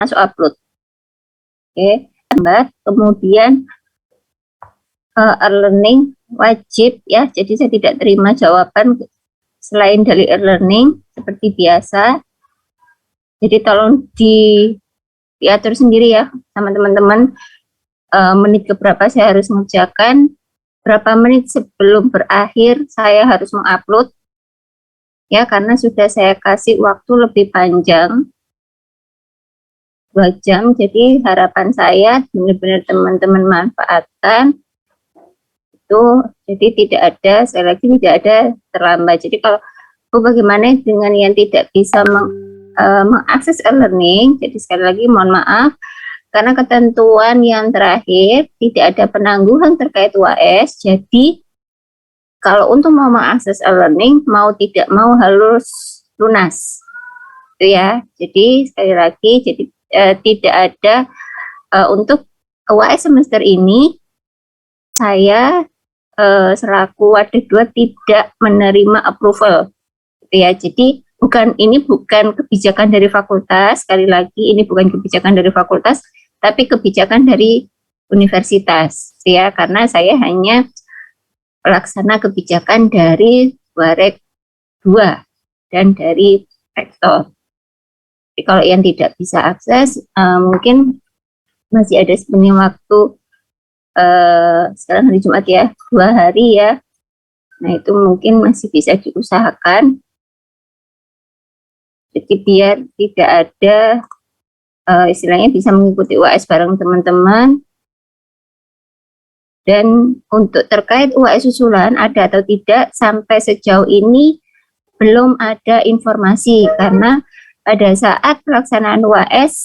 langsung upload. Oke, kemudian e-learning wajib ya, jadi saya tidak terima jawaban selain dari e-learning seperti biasa. Jadi tolong diatur sendiri ya sama teman-teman, menit keberapa saya harus mengerjakan, berapa menit sebelum berakhir saya harus mengupload ya, karena sudah saya kasih waktu lebih panjang 2 jam. Jadi harapan saya benar-benar teman-teman manfaatkan itu. Jadi tidak ada, sekali lagi tidak ada terlambat. Jadi kalau bagaimana dengan yang tidak bisa mengakses e-learning, jadi sekali lagi mohon maaf karena ketentuan yang terakhir tidak ada penangguhan terkait UAS. Jadi kalau untuk mau mengakses e-learning, mau tidak mau harus lunas itu ya. Jadi sekali lagi, jadi tidak ada untuk UAS semester ini saya selaku Wadah 2 tidak menerima approval gitu ya. Jadi ini bukan kebijakan dari fakultas, sekali lagi ini bukan kebijakan dari fakultas, tapi kebijakan dari universitas ya, karena saya hanya pelaksana kebijakan dari Warek 2 dan dari rektor. Jadi kalau yang tidak bisa akses, mungkin masih ada sebenarnya waktu, sekarang hari Jumat ya, 2 hari ya. Nah itu mungkin masih bisa diusahakan. Jadi biar tidak ada istilahnya bisa mengikuti UAS bareng teman-teman. Dan untuk terkait UAS susulan ada atau tidak, sampai sejauh ini belum ada informasi, karena pada saat pelaksanaan UAS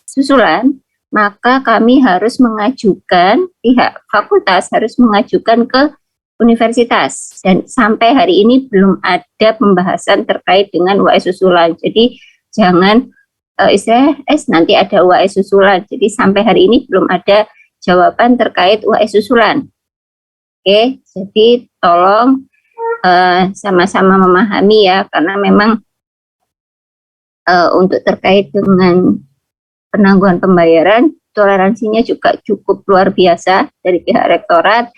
susulan maka kami harus mengajukan, pihak fakultas harus mengajukan ke universitas, dan sampai hari ini belum ada pembahasan terkait dengan UAS susulan. Jadi jangan nanti ada UAS susulan. Jadi sampai hari ini belum ada jawaban terkait UAS susulan. Oke, jadi tolong sama-sama memahami ya, karena memang untuk terkait dengan penangguhan pembayaran, toleransinya juga cukup luar biasa dari pihak rektorat.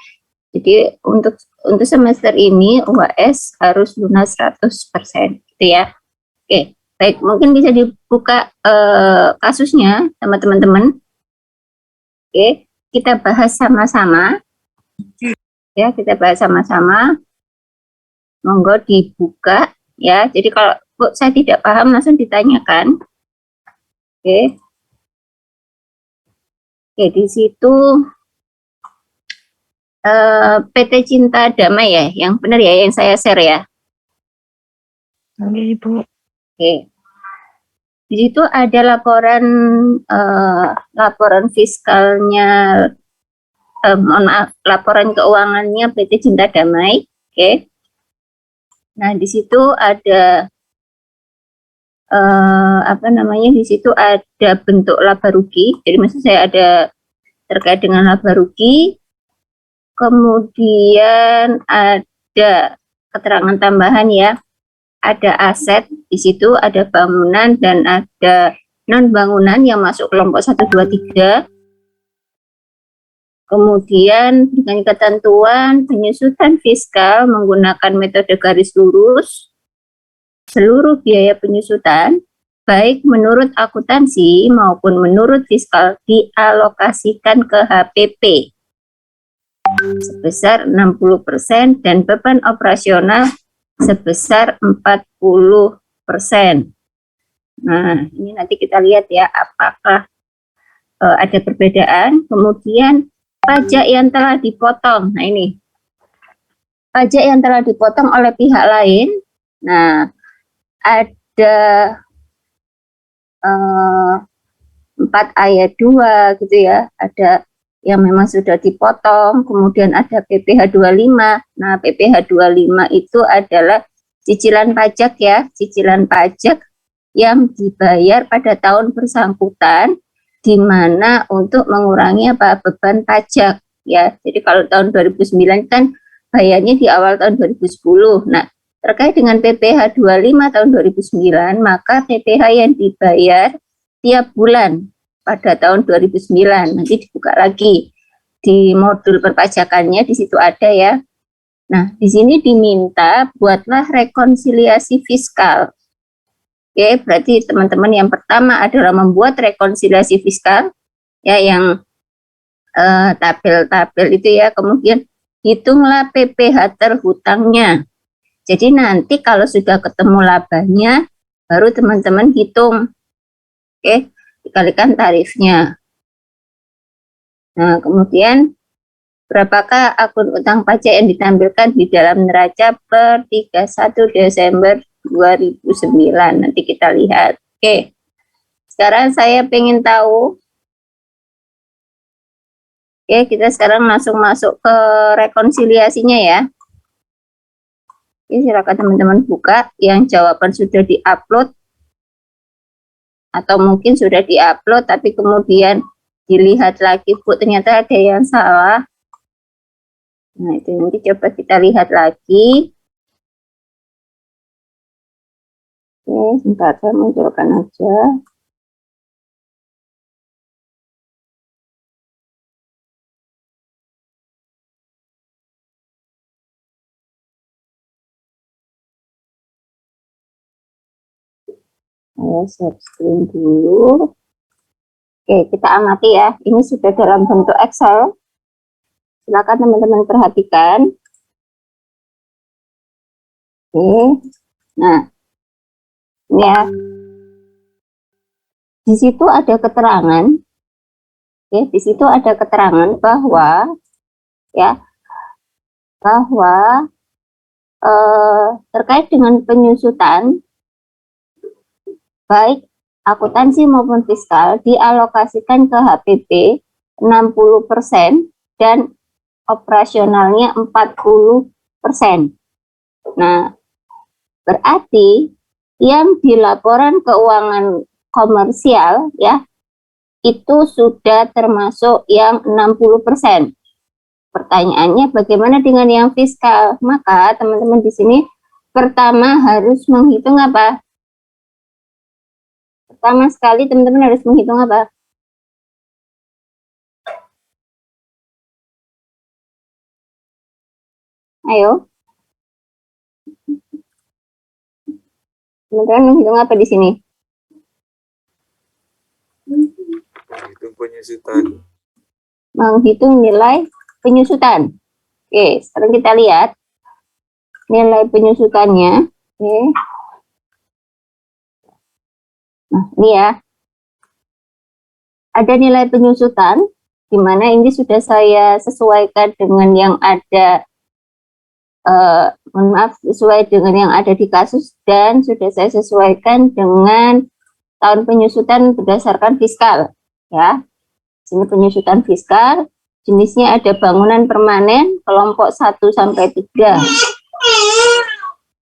Jadi untuk semester ini UAS harus lunas 100% gitu ya. Oke, baik, mungkin bisa dibuka kasusnya sama teman-teman. Oke, kita bahas sama-sama. Ya, kita bahas sama-sama. Monggo dibuka ya. Jadi kalau Bu, saya tidak paham langsung ditanyakan. Oke. Oke, di situ PT Cinta Damai ya, yang benar ya, yang saya share ya. Oke, Ibu. Oke. Di situ ada laporan fiskalnya, mohon maaf, laporan keuangannya PT Cinta Damai. Oke. Nah, di situ ada di situ ada bentuk laba rugi. Jadi maksud saya ada terkait dengan laba rugi. Kemudian ada keterangan tambahan ya, ada aset di situ, ada bangunan dan ada non bangunan yang masuk kelompok 1, 2, 3. Kemudian dengan ketentuan penyusutan fiskal menggunakan metode garis lurus, seluruh biaya penyusutan baik menurut akuntansi maupun menurut fiskal dialokasikan ke HPP sebesar 60% dan beban operasional sebesar 40%. Nah, ini nanti kita lihat ya apakah ada perbedaan. Kemudian pajak yang telah dipotong. Nah, ini pajak yang telah dipotong oleh pihak lain. Nah, ada 4 ayat 2 gitu ya, ada yang memang sudah dipotong, kemudian ada PPh 25. Nah, PPh 25 itu adalah cicilan pajak ya, cicilan pajak yang dibayar pada tahun bersangkutan, di mana untuk mengurangi beban pajak ya. Jadi kalau tahun 2009 kan bayarnya di awal tahun 2010. Nah, terkait dengan PPh 25 tahun 2009, maka PPh yang dibayar tiap bulan pada tahun 2009. Nanti dibuka lagi di modul perpajakannya, di situ ada ya. Nah, di sini diminta buatlah rekonsiliasi fiskal. Oke, berarti teman-teman yang pertama adalah membuat rekonsiliasi fiskal ya, yang tabel-tabel itu ya. Kemudian hitunglah PPH terhutangnya. Jadi nanti kalau sudah ketemu labanya, baru teman-teman hitung. Oke, dikalikan tarifnya. Nah, kemudian berapakah akun utang pajak yang ditampilkan di dalam neraca per 31 Desember 2009? Nanti kita lihat. Oke, sekarang saya pengen tahu. Oke, kita sekarang langsung masuk ke rekonsiliasinya ya. Oke, silakan teman-teman buka yang jawaban sudah diupload atau mungkin sudah diupload tapi kemudian dilihat lagi, Bu, ternyata ada yang salah. Nah, itu nanti coba kita lihat lagi. Oke, sebentar saya munculkan aja. Saya share screen dulu. Oke, kita amati ya. Ini sudah dalam bentuk Excel. Silakan teman-teman perhatikan. Oke. Nah, ini ya. Di situ ada keterangan. Oke, di situ ada keterangan bahwa ya, bahwa terkait dengan penyusutan baik akuntansi maupun fiskal dialokasikan ke HPP 60% dan operasionalnya 40%. Nah, berarti yang di laporan keuangan komersial ya, itu sudah termasuk yang 60%. Pertanyaannya bagaimana dengan yang fiskal? Maka teman-teman di sini pertama harus menghitung apa? Pertama sekali teman-teman harus menghitung apa? Ayo. Teman-teman menghitung apa di sini? Menghitung penyusutan. Menghitung nilai penyusutan. Oke, sekarang kita lihat nilai penyusutannya. Oke. Nah, ini ya. Ada nilai penyusutan, di mana ini sudah saya sesuaikan dengan yang ada, mohon maaf, sesuai dengan yang ada di kasus, dan sudah saya sesuaikan dengan tahun penyusutan berdasarkan fiskal. Ya, sini penyusutan fiskal, jenisnya ada bangunan permanen, kelompok 1 sampai 3.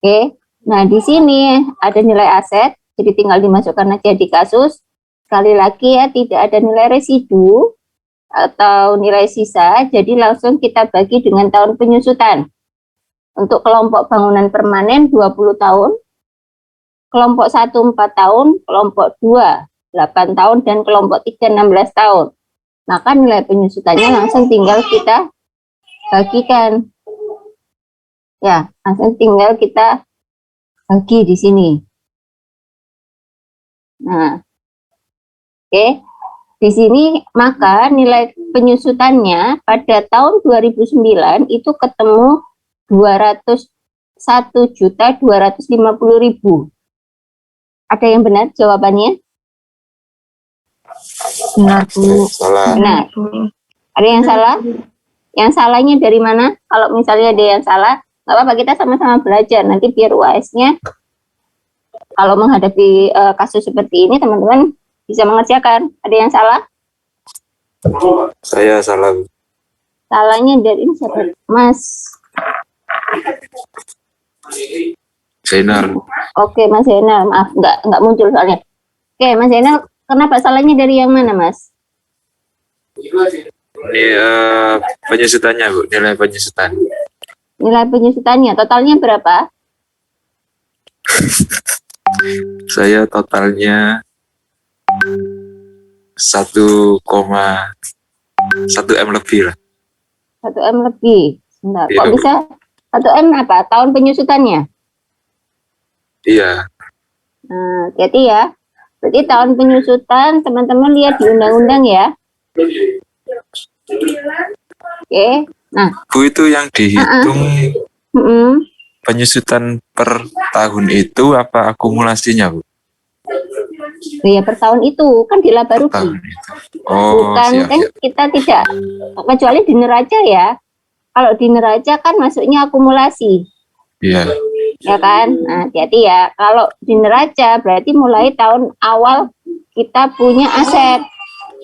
Oke, nah di sini ada nilai aset, jadi tinggal dimasukkan aja di kasus. Sekali lagi ya, tidak ada nilai residu atau nilai sisa, jadi langsung kita bagi dengan tahun penyusutan. Untuk kelompok bangunan permanen 20 tahun, kelompok 1 4 tahun, kelompok 2 8 tahun, dan kelompok 3 16 tahun. Maka nilai penyusutannya langsung tinggal kita bagikan. Ya, langsung tinggal kita bagi di sini. Nah, oke. Di sini maka nilai penyusutannya pada tahun 2009 itu ketemu 201.250.000. Ada yang benar jawabannya? Benar, Bu. Salah. Benar. Ada yang salah? Yang salahnya dari mana? Kalau misalnya ada yang salah, nggak apa-apa, kita sama-sama belajar. Nanti biar UAS-nya kalau menghadapi kasus seperti ini, teman-teman bisa mengerjakan. Ada yang salah? Saya salah. Salahnya dari ini siapa? Mas. Zainal. Oke, Mas Zainal. Maaf, nggak muncul soalnya. Oke, Mas Zainal, kenapa salahnya dari yang mana, Mas? Ini penyusutannya, Bu. Nilai penyusutan. Nilai penyusutannya, totalnya berapa? Saya totalnya 1,1 M lebih lah. 1 M lebih. Sebentar, Iya, kok Bu. bisa 1 M apa? Tahun penyusutannya? Iya. Nah, hati-hati ya. Berarti tahun penyusutan teman-teman lihat di undang-undang ya. Oke. Nah, Bu, itu yang dihitung penyusutan per tahun itu apa akumulasinya, Bu? ya per tahun itu kan di laba rugi. Tahun itu. Oh, Bukan siap, kan siap. kita tidak, kecuali di neraca ya. Kalau di neraca kan masuknya akumulasi. Iya. Ya kan? Nah, hati-hati ya. Kalau di neraca berarti mulai tahun awal kita punya aset.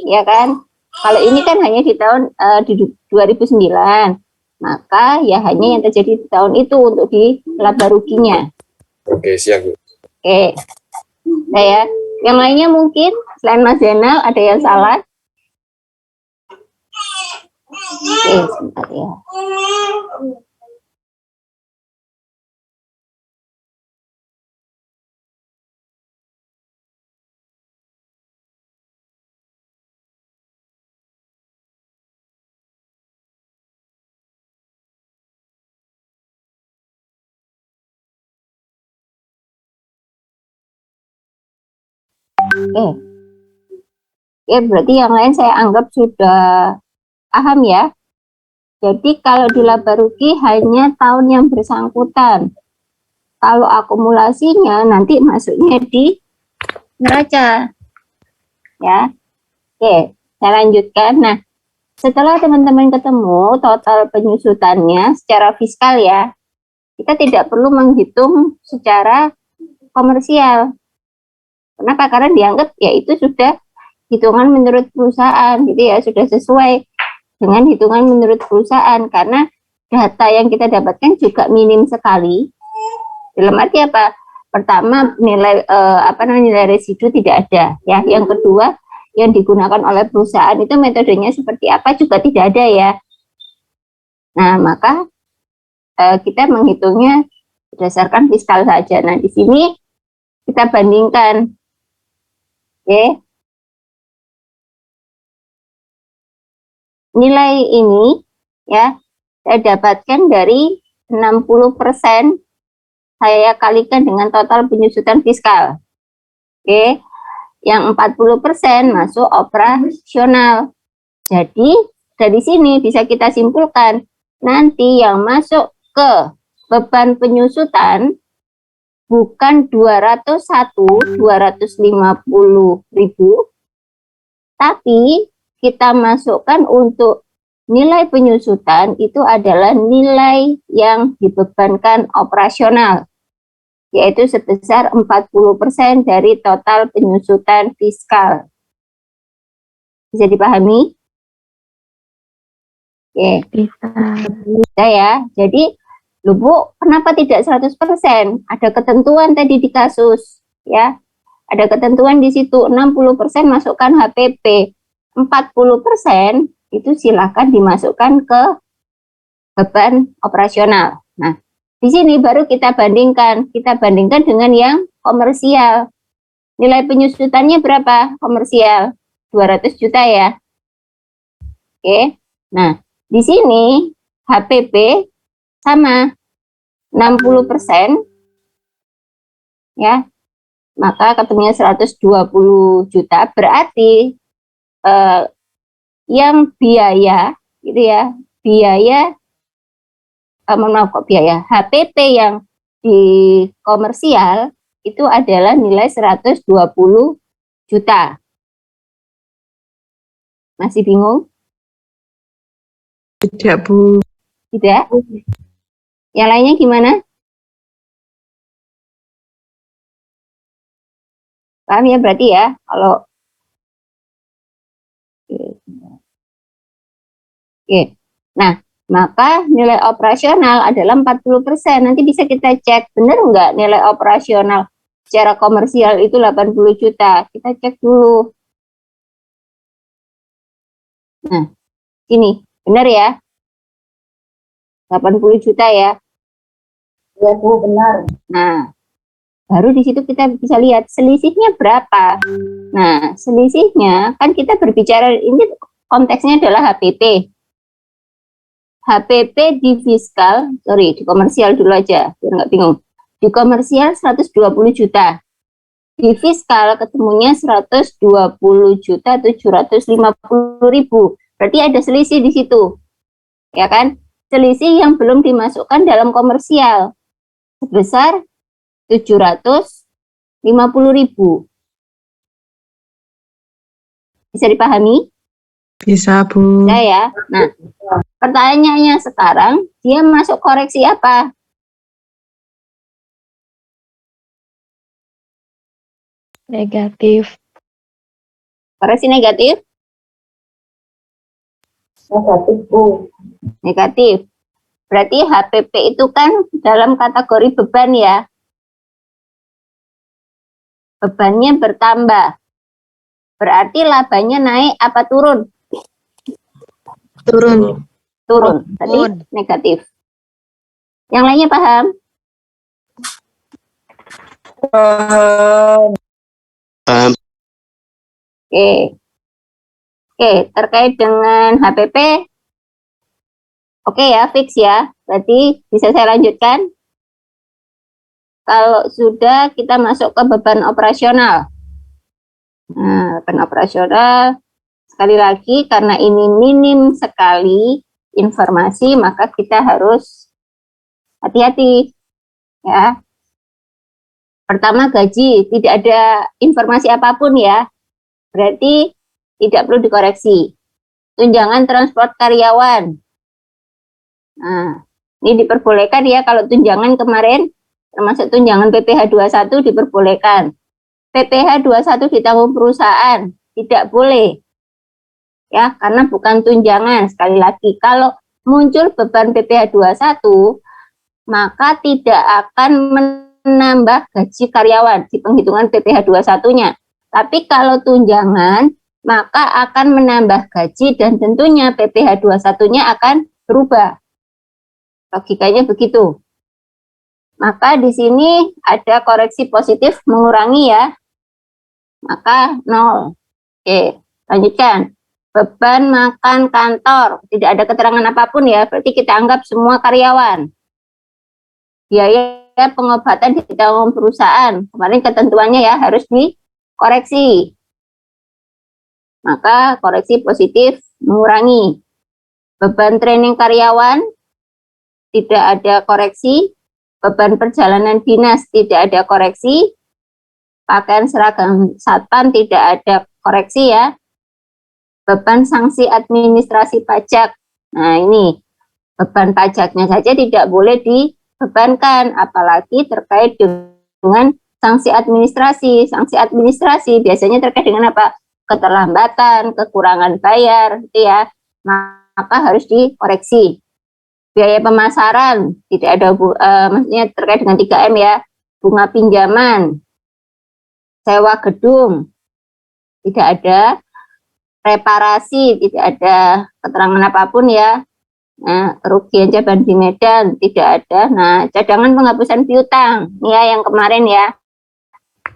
Ya kan? Kalau ini kan hanya di tahun di 2009. Maka ya hanya yang terjadi di tahun itu untuk di laba ruginya. Oke, siap, Bu. Oke. Nah ya, yang lainnya mungkin selain Mas Zainal ada yang salah? Oke, sebentar ya. Oke. Ya, berarti yang lain saya anggap sudah paham ya. Jadi kalau di laba rugi hanya tahun yang bersangkutan. Kalau akumulasinya nanti masuknya di neraca. Ya. Oke, saya lanjutkan. Nah, setelah teman-teman ketemu total penyusutannya secara fiskal ya, kita tidak perlu menghitung secara komersial. Kenapa? Karena dianggap ya itu sudah hitungan menurut perusahaan gitu ya, sudah sesuai dengan hitungan menurut perusahaan karena data yang kita dapatkan juga minim sekali. Dalam arti apa? Pertama nilai nilai residu tidak ada ya. Yang kedua yang digunakan oleh perusahaan itu metodenya seperti apa juga tidak ada ya. Nah, maka kita menghitungnya berdasarkan fiskal saja. Nah, di sini kita bandingkan. Oke. Nilai ini ya saya dapatkan dari 60% saya kalikan dengan total penyusutan fiskal. Oke. Yang 40% masuk operasional. Jadi dari sini bisa kita simpulkan nanti yang masuk ke beban penyusutan bukan 250.000, tapi kita masukkan untuk nilai penyusutan itu adalah nilai yang dibebankan operasional, yaitu sebesar 40% dari total penyusutan fiskal. Bisa dipahami? Oke. Bisa ya. Jadi, loh Bu, kenapa tidak 100%? Ada ketentuan tadi di kasus, ya. Ada ketentuan di situ, 60% masukkan HPP. 40% itu silakan dimasukkan ke beban operasional. Nah, di sini baru kita bandingkan dengan yang komersial. Nilai penyusutannya berapa komersial? 200 juta ya. Oke. Nah, di sini HPP sama 60% ya. Maka ketemunya 120 juta, berarti yang biaya gitu ya, biaya HPP yang di komersial itu adalah nilai 120 juta. Masih bingung? Tidak, Bu. Tidak? Yang lainnya gimana? Paham ya berarti ya? Kalau Oke. Nah, maka nilai operasional adalah 40%. Nanti bisa kita cek, benar nggak nilai operasional secara komersial itu 80 juta. Kita cek dulu. Nah, ini benar ya? 80 juta ya? Ya, Bu, benar. Nah, baru di situ kita bisa lihat selisihnya berapa. Nah, selisihnya kan kita berbicara ini konteksnya adalah HPP. HPP di fiskal, di komersial dulu aja, biar nggak bingung. Di komersial 120 juta. Di fiskal ketemunya 120 juta 750 ribu. Berarti ada selisih di situ. Ya kan? Selisih yang belum dimasukkan dalam komersial sebesar 750 ribu. Bisa dipahami? Bisa, Bu. Bisa ya. Nah, pertanyaannya sekarang, dia masuk koreksi apa? Negatif. Koreksi negatif? Negatif, Bu. Negatif. Berarti HPP itu kan dalam kategori beban ya. Bebannya bertambah. Berarti labanya naik apa turun? Turun. Turun. Berarti negatif. Yang lainnya paham? Paham. Oke. Oke, terkait dengan HPP, oke ya, fix ya. Berarti bisa saya lanjutkan? Kalau sudah kita masuk ke beban operasional. Nah, beban operasional, sekali lagi karena ini minim sekali informasi, maka kita harus hati-hati ya. Pertama, gaji, tidak ada informasi apapun ya. Berarti tidak perlu dikoreksi. Tunjangan transport karyawan. Nah, ini diperbolehkan ya kalau tunjangan kemarin, termasuk tunjangan PPh 21 diperbolehkan. PPh 21 ditanggung perusahaan, tidak boleh. Ya, karena bukan tunjangan. Sekali lagi, kalau muncul beban PPh 21, maka tidak akan menambah gaji karyawan di penghitungan PPh 21-nya. Tapi kalau tunjangan, maka akan menambah gaji dan tentunya PPh 21-nya akan berubah. Logikanya begitu. Maka di sini ada koreksi positif mengurangi ya. Maka 0. Oke, lanjutkan. Beban makan kantor, tidak ada keterangan apapun ya, berarti kita anggap semua karyawan. Biaya pengobatan ditanggung perusahaan, kemarin ketentuannya ya harus dikoreksi. Maka koreksi positif mengurangi. Beban training karyawan, tidak ada koreksi. Beban perjalanan dinas, tidak ada koreksi. Pakaian seragam satpam, tidak ada koreksi ya. Beban sanksi administrasi pajak. Nah ini, beban pajaknya saja tidak boleh dibebankan, apalagi terkait dengan sanksi administrasi. Sanksi administrasi biasanya terkait dengan apa? Keterlambatan, kekurangan bayar, gitu ya. Maka harus dikoreksi. Biaya pemasaran, tidak ada, maksudnya terkait dengan 3M ya. Bunga pinjaman, sewa gedung, tidak ada. Reparasi, tidak ada keterangan apapun ya. Nah, kerugian jaban di Medan, tidak ada. Nah, cadangan penghapusan piutang, ya yang kemarin ya.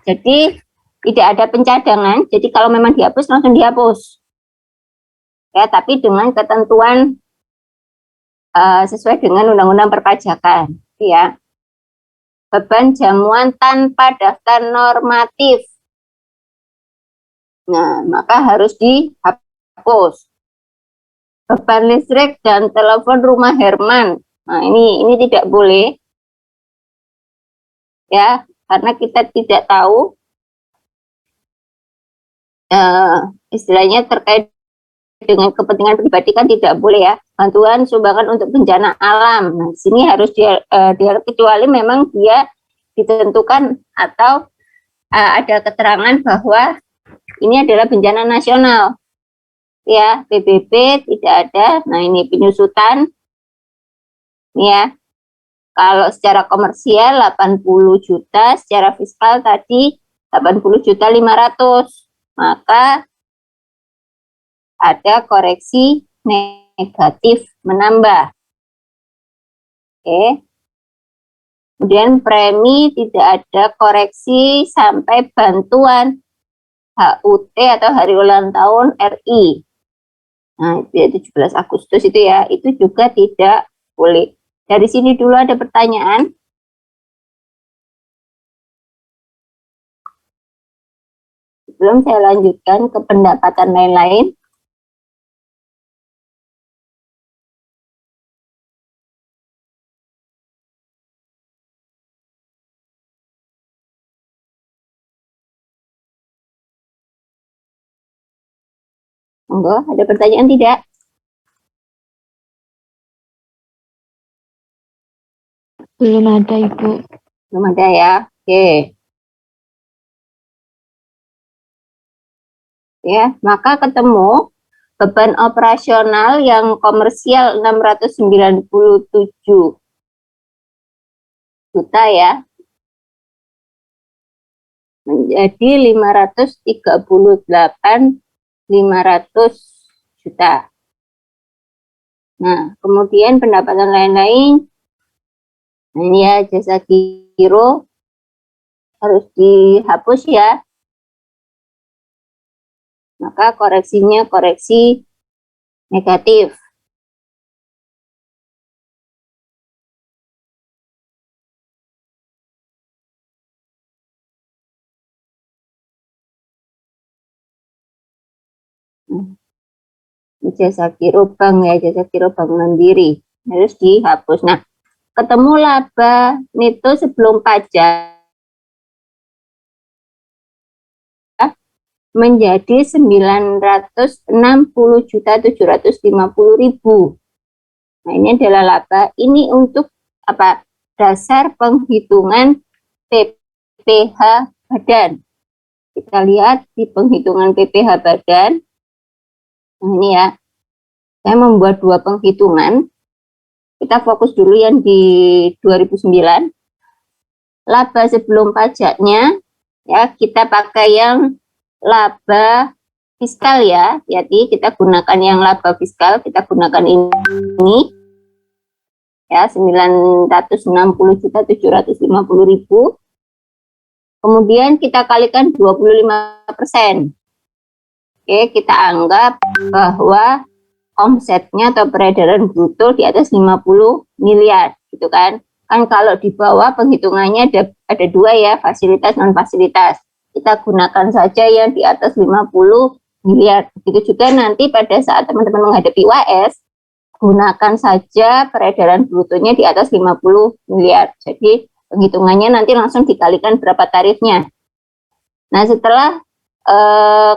Jadi, tidak ada pencadangan, jadi kalau memang dihapus, langsung dihapus. Ya, tapi dengan ketentuan sesuai dengan Undang-Undang Perpajakan, ya. Beban jamuan tanpa daftar normatif. Nah, maka harus dihapus. Beban listrik dan telepon rumah Herman. Nah, ini tidak boleh. Ya, karena kita tidak tahu istilahnya terkait dengan kepentingan pribadi kan tidak boleh ya. Bantuan sumbangan untuk bencana alam. Nah, di sini harus kecuali memang dia ditentukan atau ada keterangan bahwa ini adalah bencana nasional. Ya, PBB tidak ada. Nah, ini penyusutan. Ya. Kalau secara komersial 80 juta, secara fiskal tadi 80 juta 500. Maka ada koreksi negatif menambah. Oke. Kemudian premi tidak ada koreksi sampai bantuan. HUT atau hari ulang tahun RI. Nah, itu ya 17 Agustus itu ya, itu juga tidak boleh. Dari sini dulu ada pertanyaan. Sebelum saya lanjutkan ke pendapatan lain-lain. Monggo, ada pertanyaan tidak? Belum ada, Ibu. Belum ada ya. Oke. Ya, maka ketemu beban operasional yang komersial 697 juta ya, menjadi 538.500 juta. Nah, kemudian pendapatan lain-lain, ini ya jasa giro harus dihapus ya. Maka koreksinya koreksi negatif. Jasa giro bank ya, jasa giro bank mandiri harus dihapus. Nah, ketemu laba neto sebelum pajak menjadi 960.750.000. Nah, ini adalah laba. Ini untuk apa? Dasar penghitungan PPh badan. Kita lihat di penghitungan PPh badan. Nah, ini ya. Saya membuat dua penghitungan. Kita fokus dulu yang di 2009. Laba sebelum pajaknya ya, kita pakai yang laba fiskal ya. Jadi kita gunakan yang laba fiskal, kita gunakan ini ya, 960.750.000. Kemudian kita kalikan 25%. Oke, kita anggap bahwa omsetnya atau peredaran bruto di atas 50 miliar gitu kan. Kan kalau di bawah penghitungannya ada dua ya, fasilitas non fasilitas. Kita gunakan saja yang di atas 50 miliar. Begitu juga nanti pada saat teman-teman menghadapi UAS, gunakan saja peredaran brutonya di atas 50 miliar. Jadi penghitungannya nanti langsung dikalikan berapa tarifnya. Nah, setelah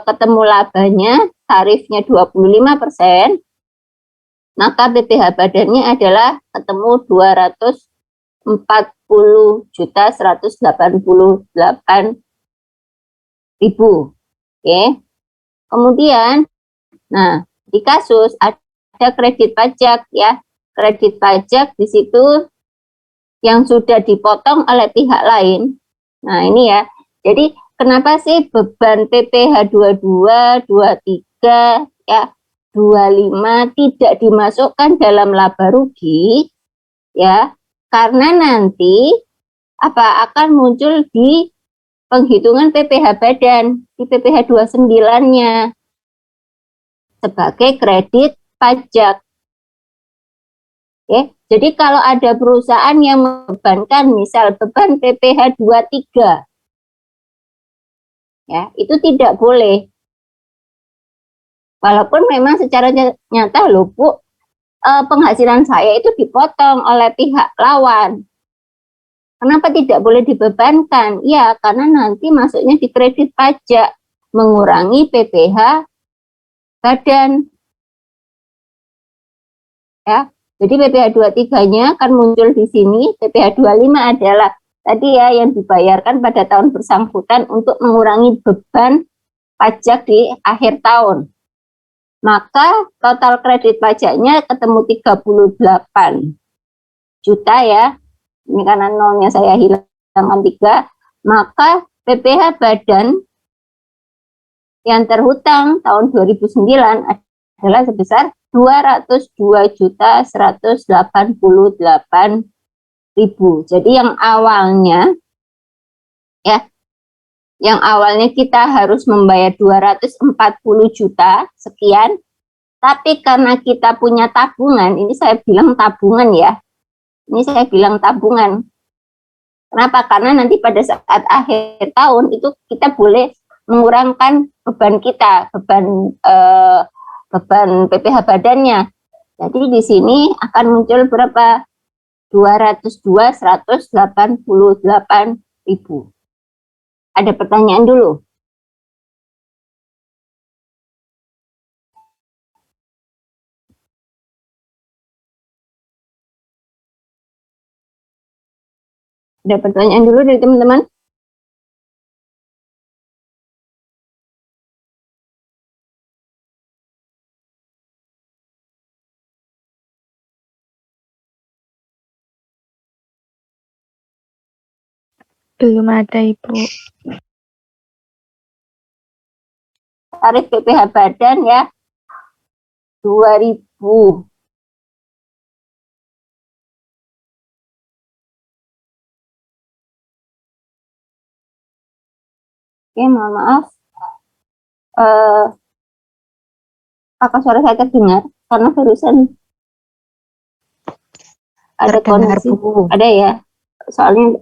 ketemu labanya, tarifnya 25%, maka PPh badannya adalah ketemu 240.188.000. Oke. Kemudian, nah, di kasus ada kredit pajak ya. Kredit pajak di situ yang sudah dipotong oleh pihak lain. Nah, ini ya. Jadi, kenapa sih beban PPh 22, 23, ya, 25 tidak dimasukkan dalam laba rugi? Ya, karena nanti akan muncul di penghitungan PPh badan, di PPh 29-nya sebagai kredit pajak. Oke, jadi kalau ada perusahaan yang membebankan misal beban PPh 23, ya, itu tidak boleh. Walaupun memang secara nyata loh Bu, penghasilan saya itu dipotong oleh pihak lawan. Kenapa tidak boleh dibebankan? Ya, karena nanti masuknya di kredit pajak, mengurangi PPh badan. Ya, jadi PPh 23-nya akan muncul di sini, PPh 25 adalah tadi ya yang dibayarkan pada tahun bersangkutan untuk mengurangi beban pajak di akhir tahun. Maka total kredit pajaknya ketemu 38 juta ya. Ini karena nolnya saya hilangkan 3, maka PPh badan yang terhutang tahun 2009 adalah sebesar 202.188.000. Jadi yang awalnya ya yang awalnya kita harus membayar 240 juta sekian, tapi karena kita punya tabungan, ini saya bilang tabungan ya, ini saya bilang tabungan. Kenapa? Karena nanti pada saat akhir tahun itu kita boleh mengurangkan beban kita, beban PPh badannya. Jadi di sini akan muncul berapa? 202.188.000. Ada pertanyaan dulu? Ada pertanyaan dulu dari teman-teman? Belum ada, Ibu. Tarif PPh badan ya 2.000. Oke, mohon maaf. Apakah suara saya terdengar? Karena barusan ada Terdengar, koneksi. Bu. Ada ya? Soalnya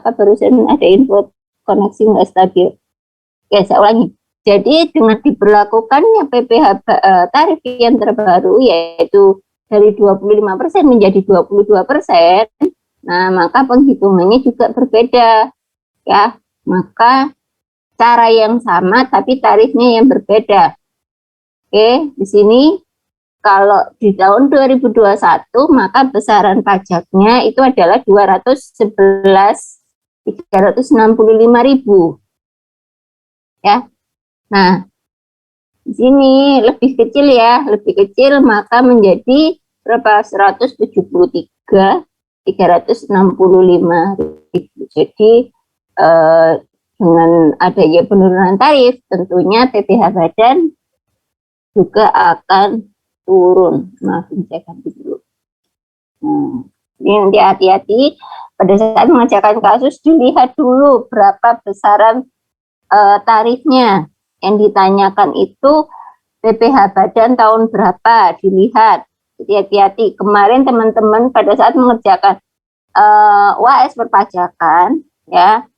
barusan ada info koneksi nggak stabil. Ya, saya ulangi. Jadi dengan diberlakukannya PPh tarif yang terbaru yaitu dari 25% menjadi 22%, nah maka penghitungannya juga berbeda ya. Maka cara yang sama tapi tarifnya yang berbeda. Oke, di sini kalau di tahun 2021 maka besaran pajaknya itu adalah 211.365.000 ya. Nah, di sini lebih kecil ya, lebih kecil maka menjadi berapa? 173.365.000. Jadi dengan adanya penurunan tarif tentunya PPh badan juga akan turun. Maaf, saya ganti dulu. Ini nanti hati-hati pada saat mengerjakan kasus, dilihat dulu berapa besaran tarifnya. Yang ditanyakan itu PPh badan tahun berapa, dilihat. Jadi hati-hati. Kemarin teman-teman pada saat mengerjakan UAS perpajakan ya,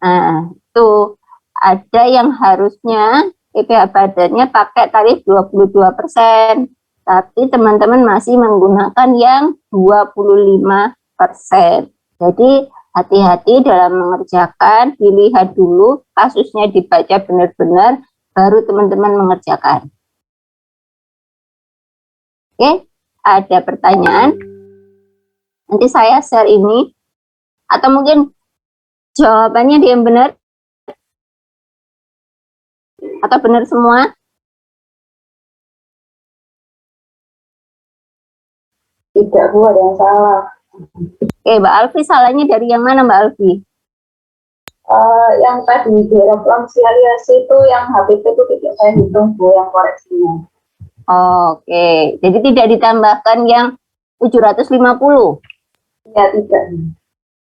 nah itu ada yang harusnya PPh badannya pakai tarif 22%, tapi teman-teman masih menggunakan yang 25%. Jadi hati-hati dalam mengerjakan, dilihat dulu kasusnya, dibaca benar-benar, baru teman-teman mengerjakan. Oke, ada pertanyaan? Nanti saya share ini, atau mungkin jawabannya dia yang benar, atau benar semua? Tidak, Bu, ada yang salah. Oke, Mbak Alfi, salahnya dari yang mana Mbak Alfi? Yang tadi di reklamsialisasi itu yang HPP itu tidak saya hitung, Bu, yang koreksinya. Oke, jadi tidak ditambahkan yang 750? Ya, tidak.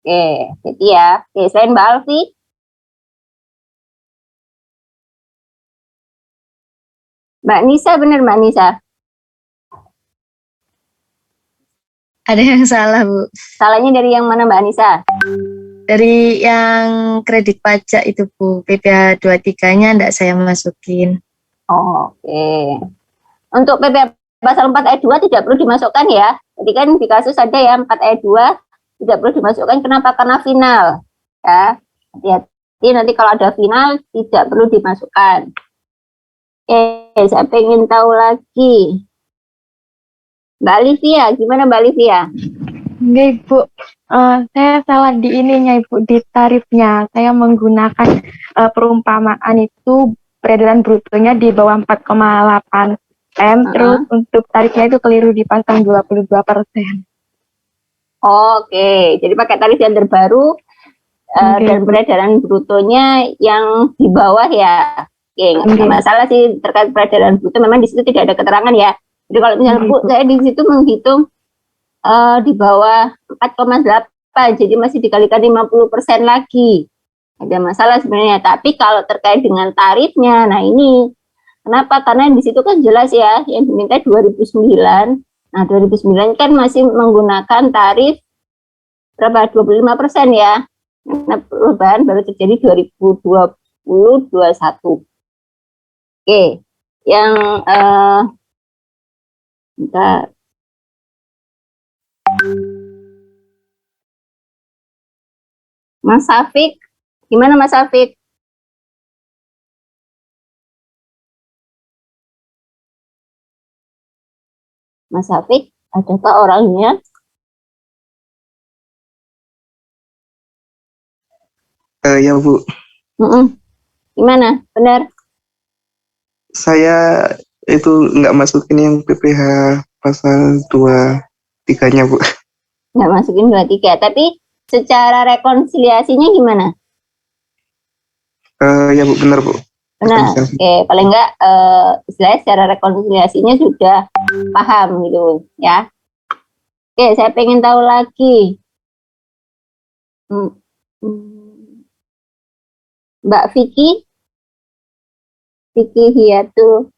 Oke, jadi ya. Oke, selain Mbak Alfi? Mbak Nisa, benar Mbak Nisa? Ada yang salah, Bu. Salahnya dari yang mana Mbak Nisa? Dari yang kredit pajak itu, Bu. PPh 23-nya enggak saya masukin. Oke. Untuk PPh pasal 4 ayat 2 tidak perlu dimasukkan ya. Jadi kan di kasus ada ya 4 ayat 2 tidak perlu dimasukkan. Kenapa? Karena final. Ya. Hati-hati nanti kalau ada final tidak perlu dimasukkan. Oke, saya pengen tahu lagi. Mbak Livia, gimana Mbak Livia? Enggak, Ibu. Saya salah di ininya, Ibu, di tarifnya. Saya menggunakan perumpamaan itu peredaran brutonya di bawah 4,8 M, terus untuk tarifnya itu keliru dipasang 22%. Oke, jadi pakai tarif yang terbaru dan peredaran brutonya yang di bawah ya. Oke, nggak masalah sih terkait peredaran bruto, memang di situ tidak ada keterangan ya. Jadi kalau misalnya Bu, saya di situ menghitung di bawah 4,8, jadi masih dikalikan 50% lagi. ada masalah sebenarnya. Tapi kalau terkait dengan tarifnya, nah ini kenapa? Karena di situ kan jelas ya yang diminta 2009. Nah, 2009 kan masih menggunakan tarif berapa? 25% ya. Nah, perubahan baru terjadi 2020-21. Oke, yang bentar. Mas Safik, gimana Mas Safik? Mas Safik, adakah orangnya? Ya Bu, Gimana? Benar? saya itu nggak masukin yang PPh pasal 23-nya Bu. Nggak masukin 23. Tapi secara rekonsiliasinya gimana? Ya Bu, benar Bu. Benar. Rekonsiliasi. Oke, paling nggak istilahnya secara rekonsiliasinya sudah paham gitu ya. Oke, saya pengen tahu lagi. Hmm, hmm. Mbak Vicky Hiatu.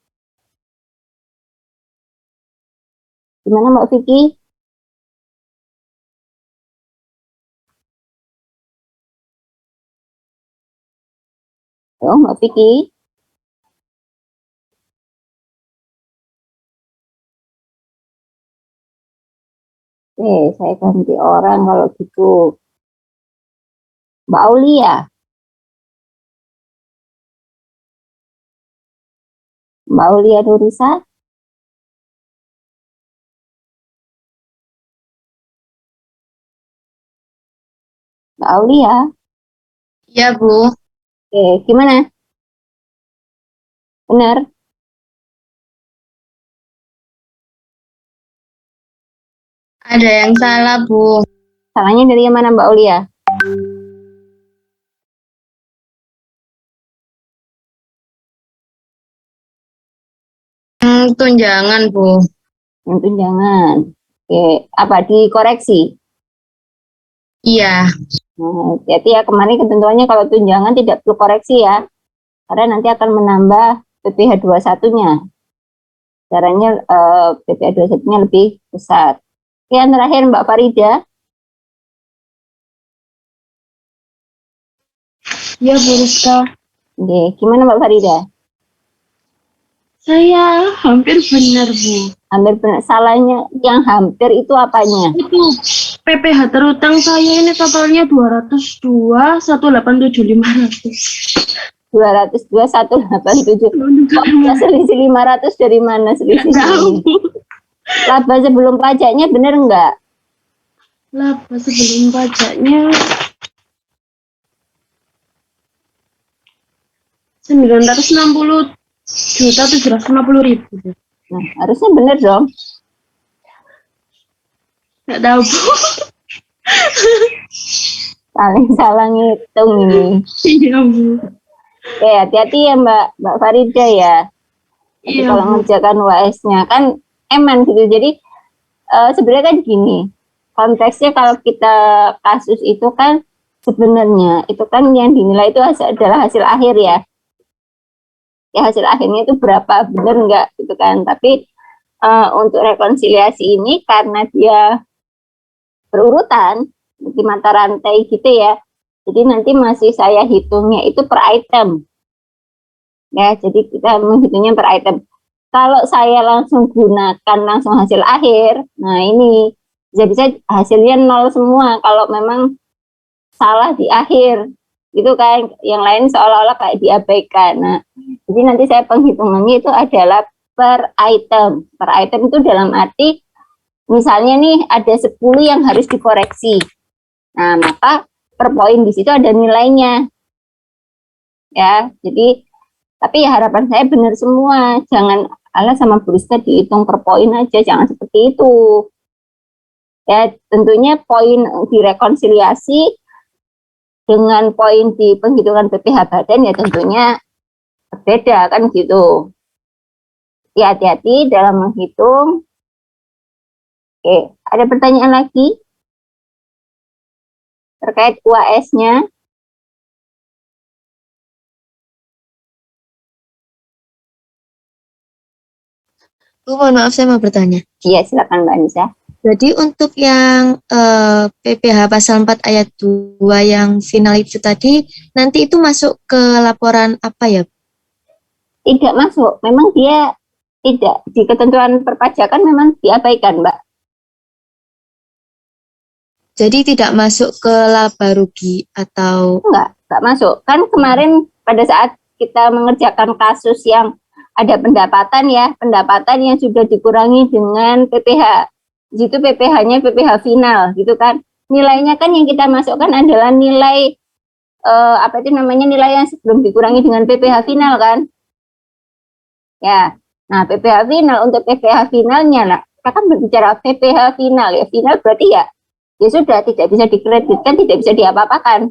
Gimana Mbak Vicky? Oh, Mbak Vicky. Oke, saya ganti orang kalau gitu. Mbak Aulia. Mbak Aulia Nurisa. Mbak Aulia. Iya, Bu. Oke, gimana? Benar? Ada yang salah, Bu. Salahnya dari yang mana Mbak Aulia? Tunjangan, Bu. Yang tunjangan. Oke, apa dikoreksi? Iya. Nah, jadi ya kemarin ketentuannya kalau tunjangan tidak perlu koreksi ya, karena nanti akan menambah PPh 21-nya. Caranya PPh 21-nya lebih besar. Oke, yang terakhir Mbak Farida. Iya, Bu Rizka. Oke, gimana Mbak Farida? Saya hampir benar, Bu. Hampir benar. Salahnya yang hampir itu apanya? Itu PPh terutang saya ini totalnya 202 187.500. 202 187. Kok bisa selisih 500 dari mana selisihnya? Tahu. Laba sebelum pajaknya benar enggak? Laba sebelum pajaknya 960.750.000. Nah, harusnya benar dong. Nggak tahu, Bu. Paling salah ngitung ini. Iya, Bu. Oke, hati-hati ya Mbak Farida ya. Jadi Iya, kalau Bu. mengerjakan UAS-nya kan eman gitu. Jadi sebenarnya kan gini, konteksnya kalau kita kasus itu kan sebenarnya itu kan yang dinilai itu adalah hasil akhir ya. Ya hasil akhirnya itu berapa benar enggak gitu kan. Tapi untuk rekonsiliasi ini karena dia berurutan di mata rantai gitu ya. Jadi nanti masih saya hitungnya itu per item. Ya, jadi kita menghitungnya per item. Kalau saya langsung gunakan langsung hasil akhir, nah ini bisa-bisa hasilnya nol semua kalau memang salah di akhir. Gitu kan, yang lain seolah-olah kayak diabaikan. Nah, jadi nanti saya penghitungannya itu adalah per item. Per item itu dalam arti misalnya nih ada 10 yang harus dikoreksi. Nah, maka per poin di situ ada nilainya. Ya, jadi tapi ya harapan saya benar semua. Jangan ala sama Bruska dihitung per poin aja, jangan seperti itu. Ya, tentunya poin direkonsiliasi dengan poin di penghitungan PPh badan ya tentunya berbeda kan gitu. Ya, hati-hati dalam menghitung. Oke, ada pertanyaan lagi terkait UAS-nya? Bu, mohon maaf saya mau bertanya. Iya, silakan Mbak Anissa. Jadi untuk yang PPH pasal 4 ayat 2 yang final itu tadi, nanti itu masuk ke laporan apa ya? Tidak masuk, memang dia tidak di ketentuan perpajakan, memang diabaikan, Mbak. Jadi tidak masuk ke laba rugi atau Enggak masuk. Kan kemarin pada saat kita mengerjakan kasus yang ada pendapatan ya, pendapatan yang sudah dikurangi dengan PPH. Di situ PPH-nya PPH final gitu kan. Nilainya kan yang kita masukkan adalah nilai apa itu namanya, nilai yang sebelum dikurangi dengan PPH final kan. Ya. Nah, PPH final, untuk PPH finalnya lah, kita kan berbicara PPH final ya. Final berarti ya sudah tidak bisa dikreditkan, tidak bisa diapa-apakan.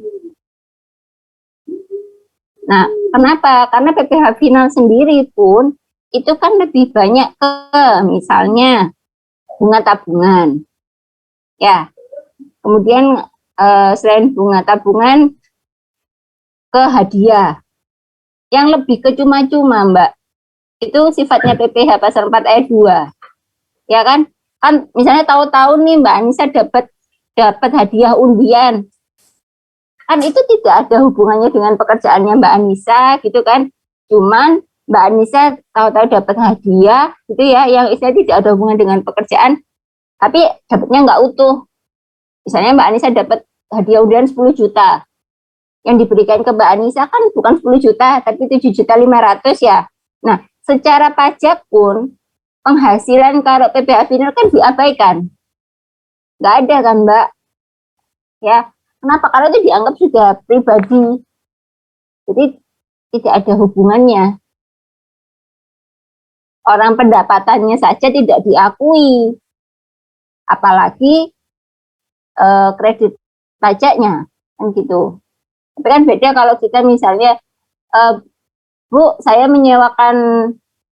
Nah, kenapa? Karena PPH final sendiri pun itu kan lebih banyak ke misalnya bunga tabungan. Ya. Kemudian selain bunga tabungan, ke hadiah. Yang lebih ke cuma-cuma, Mbak. Itu sifatnya PPH pasal 4 ayat 2. Ya kan? Kan misalnya tahu-tahu nih Mbak Anissa dapat hadiah undian. Kan itu tidak ada hubungannya dengan pekerjaannya Mbak Anissa gitu kan. Cuman Mbak Anissa tahu-tahu dapat hadiah gitu ya, yang istilahnya tidak ada hubungan dengan pekerjaan, tapi dapatnya nggak utuh. Misalnya Mbak Anissa dapat hadiah undian 10 juta. Yang diberikan ke Mbak Anissa kan bukan 10 juta, tapi 7.500.000 ya. Nah, secara pajak pun penghasilan kalau PPH final kan diabaikan. Nggak ada kan Mbak? Ya, kenapa? Karena itu dianggap sudah pribadi. Jadi tidak ada hubungannya. Orang pendapatannya saja tidak diakui. Apalagi kredit pajaknya. Kan gitu. Tapi kan beda kalau kita misalnya, Bu, saya menyewakan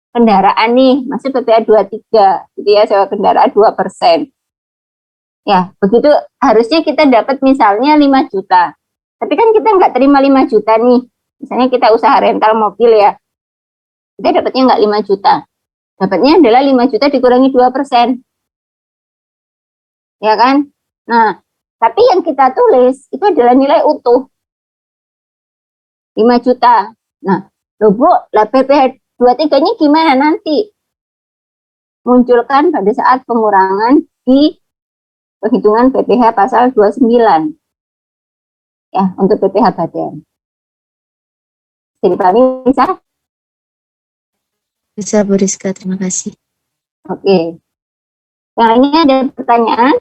kendaraan nih, masih PPh 23, gitu ya, sewa kendaraan 2%. Ya, begitu harusnya kita dapat misalnya 5 juta. Tapi kan kita nggak terima 5 juta nih. Misalnya kita usaha rental mobil ya. Kita dapatnya nggak 5 juta. Dapatnya adalah 5 juta dikurangi 2%. Ya kan? Nah, tapi yang kita tulis itu adalah nilai utuh. 5 juta. Nah, loh Bu, lah PPh 23-nya gimana nanti? Munculkan pada saat pengurangan di penghitungan PPh pasal 29. Ya, untuk PPh badan. Jadi Pak bisa? bisa Bu Rizka, terima kasih. Oke. Yang lainnya ada pertanyaan?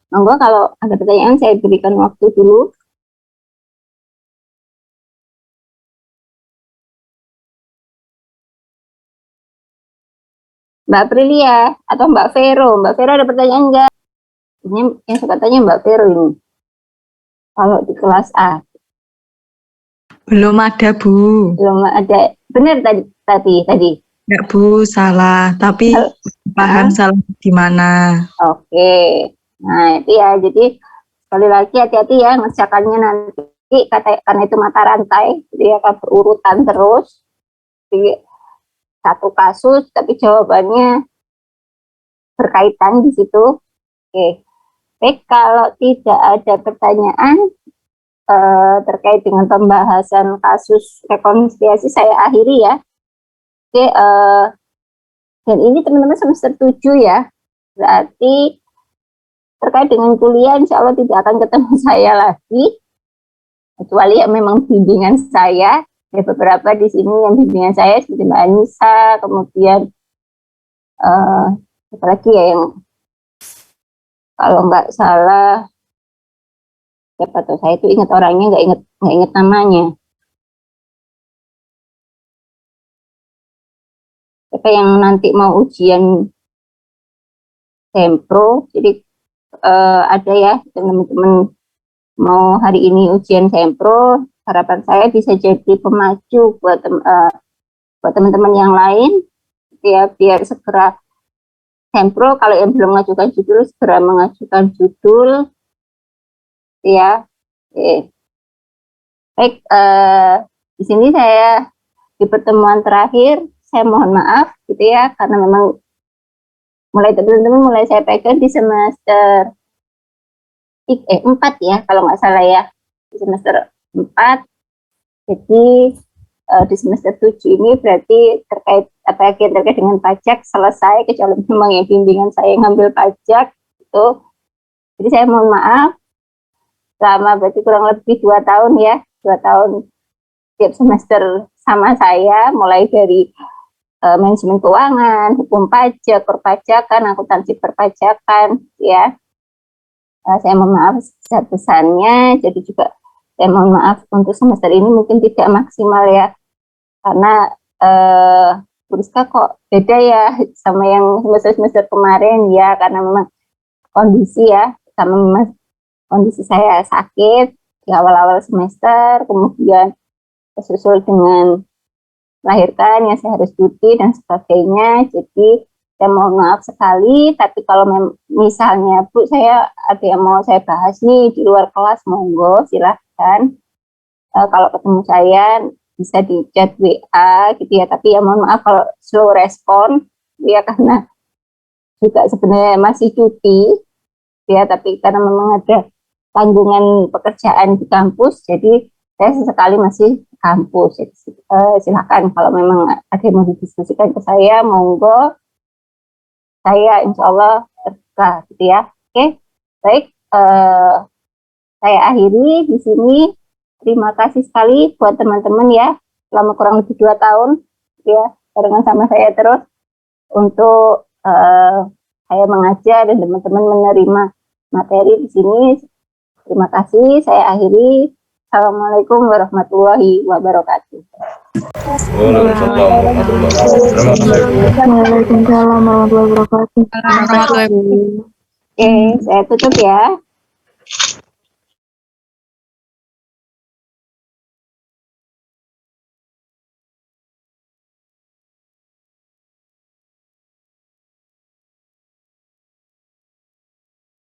Monggo kalau ada pertanyaan saya berikan waktu dulu. Mbak Aprilia atau Mbak Vero. Mbak Vero ada pertanyaan enggak? Ini yang saya tanya Mbak Vero ini. Kalau di kelas A. Belum ada, Bu. Belum ada. Benar tadi. Enggak, Bu, salah. Tapi paham salah di mana. Oke. Nah, itu ya. Jadi sekali lagi hati-hati ya ngerjakannya nanti karena itu mata rantai. Jadi akan berurutan terus. Jadi satu kasus tapi jawabannya berkaitan di situ. Oke. Baik, kalau tidak ada pertanyaan terkait dengan pembahasan kasus rekonsiliasi, saya akhiri ya. Oke, dan ini teman-teman semester 7 ya. Berarti terkait dengan kuliah insya Allah tidak akan ketemu saya lagi. Kecuali yang memang bimbingan saya. Ada beberapa di sini yang bimbingan saya seperti Mbak Anissa, kemudian apalagi ya yang kalau nggak salah siapa tuh, saya itu ingat orangnya, nggak ingat namanya. Siapa yang nanti mau ujian Sempro, jadi ada ya teman-teman mau hari ini ujian Sempro, harapan saya bisa jadi pemacu buat teman-teman yang lain, ya biar segera Sempro, kalau yang belum mengajukan judul segera mengajukan judul, ya. Baik, di sini saya di pertemuan terakhir saya mohon maaf gitu ya, karena memang teman-teman mulai saya pegang di semester 4 ya kalau nggak salah ya, di semester 4. Jadi di semester 7 ini berarti terkait yang terkait dengan pajak selesai, kecuali memang yang bimbingan saya ngambil pajak itu. Jadi saya mohon maaf selama berarti kurang lebih 2 tahun ya, 2 tahun tiap semester sama saya, mulai dari manajemen keuangan, hukum pajak, perpajakan, akuntansi perpajakan ya. Saya mohon maaf sebesar-besarnya. Jadi juga saya mohon maaf untuk semester ini mungkin tidak maksimal ya, karena Bu Rizka kok beda ya sama yang semester kemarin ya, karena memang kondisi ya, sama memang kondisi saya sakit di awal-awal semester, kemudian tersusul dengan melahirkan yang saya harus cuti dan sebagainya. Jadi saya mohon maaf sekali, tapi kalau misalnya Bu, saya ada yang mau saya bahas nih di luar kelas, monggo silahkan. Kalau ketemu saya bisa di chat WA gitu ya, tapi ya mohon maaf kalau slow respon ya, karena juga sebenarnya masih cuti ya, tapi karena memang ada tanggungan pekerjaan di kampus, jadi saya sesekali masih di kampus. Jadi, silakan kalau memang ada yang mau didiskusikan ke saya, monggo, saya insya Allah terbuka gitu ya. Oke, baik, saya akhiri di sini. Terima kasih sekali buat teman-teman ya, selama kurang lebih 2 tahun ya, barengan sama saya terus untuk saya mengajar dan teman-teman menerima materi di sini. Terima kasih, saya akhiri. Assalamualaikum warahmatullahi wabarakatuh. Waalaikumsalam warahmatullahi wabarakatuh. Oke, saya tutup ya.